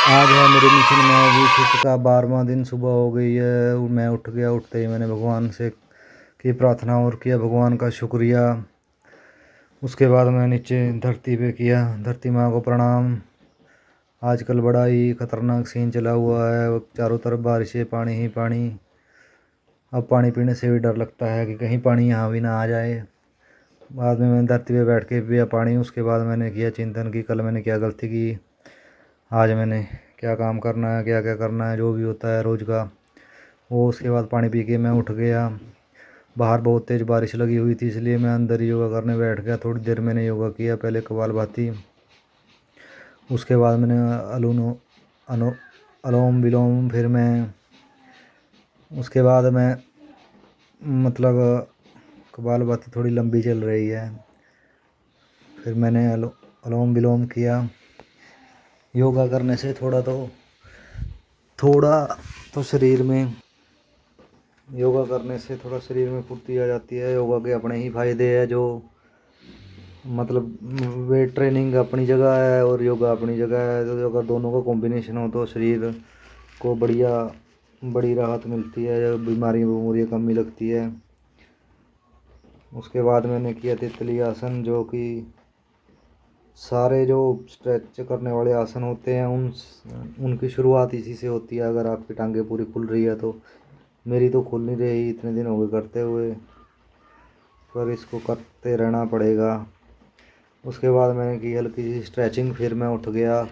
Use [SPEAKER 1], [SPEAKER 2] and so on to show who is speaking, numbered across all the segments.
[SPEAKER 1] आज है मेरे मिशन में अभी फिट का 12वां दिन। सुबह हो गई है, मैं उठ गया। उठते ही मैंने भगवान से की प्रार्थना और किया, भगवान का शुक्रिया। उसके बाद मैं नीचे धरती पे किया, धरती माँ को प्रणाम। आजकल बड़ा ही खतरनाक सीन चला हुआ है, चारों तरफ बारिश है, पानी ही पानी। अब पानी पीने से भी डर लगता है कि कहीं पानी यहाँ भी ना आ जाए। बाद में मैंने धरती पे बैठ के पिया पानी। उसके बाद मैंने किया चिंतन कि कल मैंने क्या गलती की, आज मैंने क्या काम करना है, क्या क्या करना है, जो भी होता है रोज़ का वो। उसके बाद पानी पी के मैं उठ गया। बाहर बहुत तेज़ बारिश लगी हुई थी, इसलिए मैं अंदर ही योगा करने बैठ गया। थोड़ी देर मैंने योगा किया, पहले कपालभाति, उसके बाद मैंने अनुलोम विलोम, फिर मैं उसके बाद मैं मतलब कपालभाति थोड़ी लंबी चल रही है, फिर मैंने अनुलोम विलोम किया। योगा करने से थोड़ा शरीर में फुर्ती आ जाती है। योगा के अपने ही फायदे हैं, जो मतलब वेट ट्रेनिंग अपनी जगह है और योगा अपनी जगह है। तो अगर दोनों का कॉम्बिनेशन हो तो शरीर को बड़ी राहत मिलती है, बीमारियाँ कम ही लगती है। उसके बाद मैंने किया तितली आसन, जो कि सारे जो स्ट्रेच करने वाले आसन होते हैं उनकी शुरुआत इसी से होती है। अगर आपकी टांगें पूरी खुल रही है तो, मेरी तो खुल नहीं रही, इतने दिन हो गए करते हुए, पर इसको करते रहना पड़ेगा। उसके बाद मैंने की हल्की सी स्ट्रेचिंग, फिर मैं उठ गया।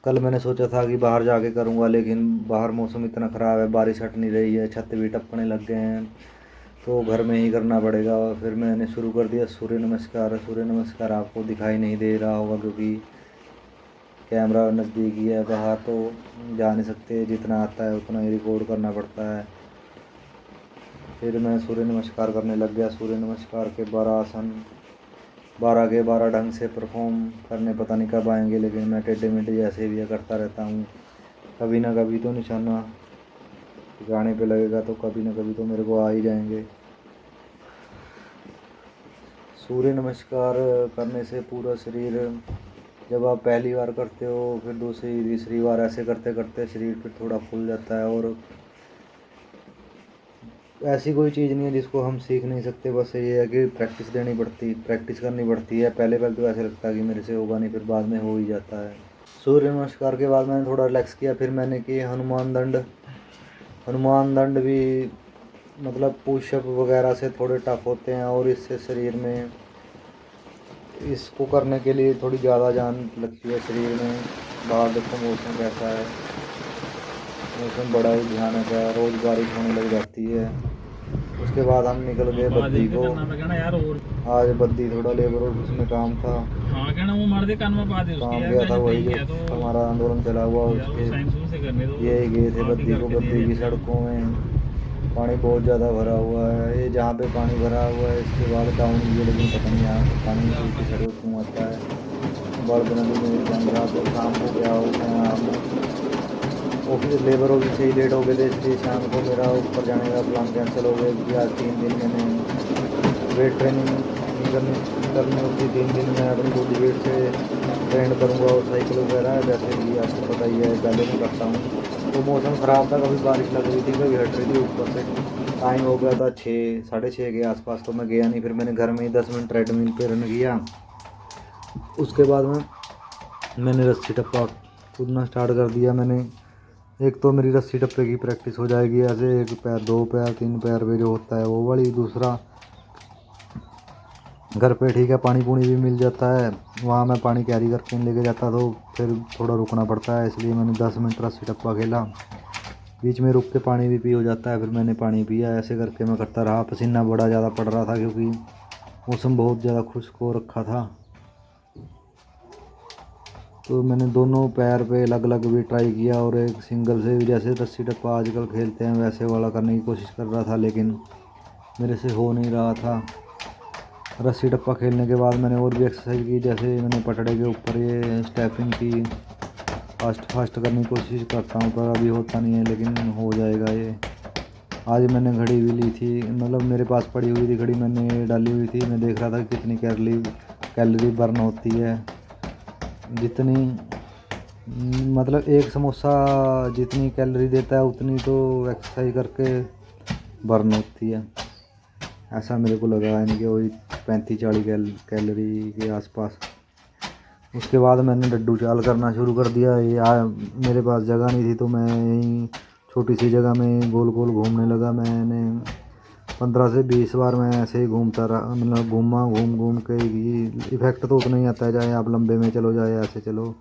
[SPEAKER 1] कल मैंने सोचा था कि बाहर जाके करूँगा, लेकिन बाहर मौसम इतना ख़राब है, बारिश हट नहीं रही है, छत भी टपकने लग गए हैं, तो घर में ही करना पड़ेगा। और फिर मैंने शुरू कर दिया सूर्य नमस्कार। सूर्य नमस्कार आपको दिखाई नहीं दे रहा होगा क्योंकि कैमरा नज़दीक ही है, बाहर तो जा नहीं सकते, जितना आता है उतना ही रिकॉर्ड करना पड़ता है। फिर मैं सूर्य नमस्कार करने लग गया। सूर्य नमस्कार के 12 आसन, 12 के 12 ढंग से परफॉर्म करने पता नहीं कब आएंगे, लेकिन मैं टेढ़े मेढ़े जैसे भी करता रहता हूँ। कभी ना कभी तो निशाना ठिकाने पे लगेगा, तो कभी ना कभी तो मेरे को आ ही जाएंगे। सूर्य नमस्कार करने से पूरा शरीर, जब आप पहली बार करते हो, फिर दूसरी तीसरी बार ऐसे करते करते शरीर फिर थोड़ा फूल जाता है। और ऐसी कोई चीज़ नहीं है जिसको हम सीख नहीं सकते, बस ये है कि प्रैक्टिस करनी पड़ती है। पहले पहले तो ऐसे लगता है कि मेरे से होगा नहीं, फिर बाद में हो ही जाता है। सूर्य नमस्कार के बाद मैंने थोड़ा रिलैक्स किया, फिर मैंने किए हनुमान दंड। हनुमान दंड भी मतलब पुशअप वगैरह से थोड़े टफ होते हैं, और इससे शरीर में, इसको करने के लिए थोड़ी ज़्यादा जान लगती है शरीर में। बाहर देखो मौसम कैसा है, मौसम बड़ा ही भयानक है, रोज़ बारिश होने लग जाती है। उसके बाद हम निकल गए बद्दी को। आज बद्दी थोड़ा लेबर ऑफिस में काम था, काम गया था, वही जो हमारा आंदोलन चला हुआ उसके यही गए थे बद्दी को। बद्दी की सड़कों में पानी बहुत ज़्यादा भरा हुआ है। ये जहाँ पे पानी भरा हुआ है इसके बाद डाउन भी है, लेकिन पता नहीं यहाँ पानी की सड़क क्यों आता है। बड़द नदी में जम रहा, तो शाम को क्या होता है, आप ऑफिस लेबर ऑफिस से ही लेट हो गए थे, इसलिए शाम को मेरा ऊपर जाने का प्लान कैंसिल हो गया। क्योंकि आज 3 दिन मैंने वेट ट्रेनिंग नहीं करनी होती। 3 दिन मैं अपनी बॉडी वेट से ट्रेंड करूँगा, और साइकिल वगैरह जैसे कि आपको पता ही है पहले मैं करता हूँ। तो मौसम ख़राब था, कभी बारिश लग रही थी, कभी हट रही थी। ऊपर से टाइम हो गया था 6 साढ़े 6 के आसपास, तो मैं गया नहीं। फिर मैंने घर में ही 10 मिनट ट्रेडमिल पे रन किया। उसके बाद में मैंने रस्सी टप्पा कूदना स्टार्ट कर दिया। मैंने एक तो मेरी रस्सी टप्पे की प्रैक्टिस हो जाएगी, ऐसे 1 पैर 2 पैर 3 पैर पे जो होता है वो वाली। दूसरा घर पे ठीक है पानी पूनी भी मिल जाता है, वहाँ मैं पानी कैरी करके नहीं लेके जाता, तो फिर थोड़ा रुकना पड़ता है, इसलिए मैंने 10 मिनट रस्सी टप्पा खेला। बीच में रुक के पानी भी पी हो जाता है, फिर मैंने पानी पिया। ऐसे करके मैं करता रहा। पसीना बड़ा ज़्यादा पड़ रहा था क्योंकि मौसम बहुत ज़्यादा खुश्क हो रखा था। तो मैंने दोनों पैर पे अलग अलग भी ट्राई किया, और एक सिंगल से भी, जैसे रस्सी टप्पा आजकल खेलते हैं वैसे वाला करने की कोशिश कर रहा था, लेकिन मेरे से हो नहीं रहा था। रस्सी टप्पा खेलने के बाद मैंने और भी एक्सरसाइज की, जैसे मैंने पटड़े के ऊपर ये स्टेपिंग की। फास्ट करने की कोशिश करता हूँ, पर अभी होता नहीं है, लेकिन हो जाएगा ये। आज मैंने घड़ी भी ली थी, मतलब मेरे पास पड़ी हुई थी घड़ी, मैंने डाली हुई थी। मैं देख रहा था कितनी कैलोरी बर्न होती है। जितनी मतलब एक समोसा जितनी कैलोरी देता है उतनी तो एक्सरसाइज करके बर्न होती है, ऐसा मेरे को लगा। यानी कि वही 35-40 कैलोरी के आसपास। उसके बाद मैंने डड्डू चाल करना शुरू कर दिया। मेरे पास जगह नहीं थी तो मैं यहीं छोटी सी जगह में गोल गोल घूमने लगा। मैंने 15 से 20 बार मैं ऐसे ही घूमता रहा, मतलब घूम घूम के ही। इफ़ेक्ट तो उतना ही आता है, चाहे आप लंबे में चलो चाहे ऐसे चलो,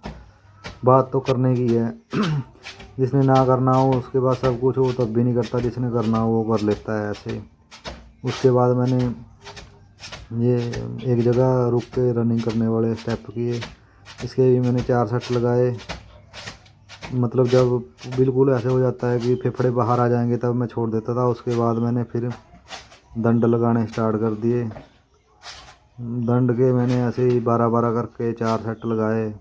[SPEAKER 1] बात तो करने की है। जिसने ना करना हो उसके बाद सब कुछ हो तब भी नहीं करता, जिसने करना हो वो कर लेता है ऐसे। उसके बाद मैंने ये एक जगह रुक के रनिंग करने वाले स्टेप किए, इसके भी मैंने 4 सेट लगाए। मतलब जब बिल्कुल ऐसे हो जाता है कि फेफड़े बाहर आ जाएंगे तब मैं छोड़ देता था। उसके बाद मैंने फिर दंड लगाने स्टार्ट कर दिए। दंड के मैंने ऐसे ही 12-12 करके 4 सेट लगाए।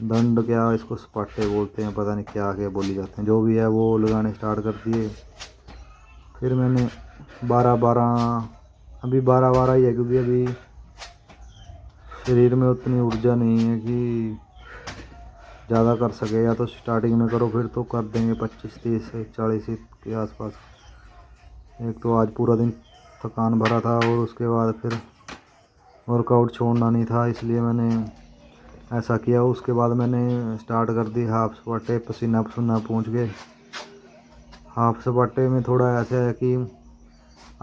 [SPEAKER 1] दंड क्या, इसको सपाटे बोलते हैं, पता नहीं क्या क्या बोली जाते हैं, जो भी है वो लगाने स्टार्ट कर दिए। फिर मैंने 12-12, अभी 12-12 ही है क्योंकि अभी शरीर में उतनी ऊर्जा नहीं है कि ज़्यादा कर सके। या तो स्टार्टिंग में करो फिर तो कर देंगे 25-30-40 के आसपास। एक तो आज पूरा दिन थकान भरा था और उसके बाद फिर वर्कआउट छोड़ना नहीं था, इसलिए मैंने ऐसा किया। उसके बाद मैंने स्टार्ट कर दी हाफ सपाटे, पसीना पसीना पहुँच गए। हाफ सपाटे में थोड़ा ऐसा है कि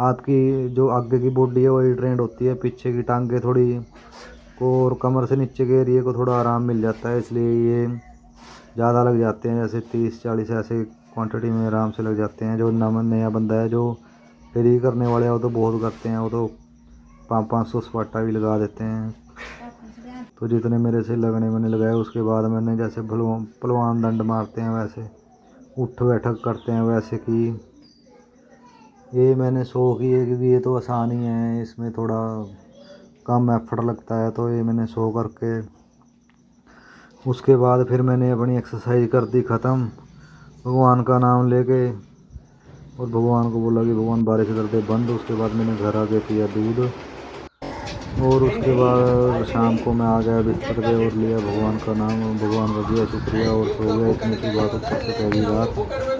[SPEAKER 1] आपकी जो आगे की बॉडी है वही ट्रेंड होती है, पीछे की टांगे थोड़ी को और कमर से नीचे के एरिए को थोड़ा आराम मिल जाता है, इसलिए ये ज़्यादा लग जाते हैं। जैसे 30-40 ऐसे क्वांटिटी में आराम से लग जाते हैं। जो नया बंदा है, जो फ्री करने वाले हैं, वो तो बहुत करते हैं, वो तो 500 सपाटा भी लगा देते हैं। तो जितने मेरे से लगने मैंने लगाए। उसके बाद मैंने जैसे पहलवान दंड मारते हैं वैसे उठ बैठक करते हैं वैसे कि ये मैंने 100 किए, क्योंकि ये तो आसान ही है, इसमें थोड़ा कम एफर्ट लगता है, तो ये मैंने 100 करके उसके बाद फिर मैंने अपनी एक्सरसाइज कर दी ख़त्म, भगवान का नाम लेके। और भगवान को बोला कि भगवान बारिश कर दे बंद। उसके बाद मैंने घर आके पिया दूध और उसके बाद शाम को मैं आ गया बिस्तर पे और लिया भगवान का नाम, भगवान का दिया शुक्रिया और सो गया। इतनी सी बात ऊपर से कह दी रात।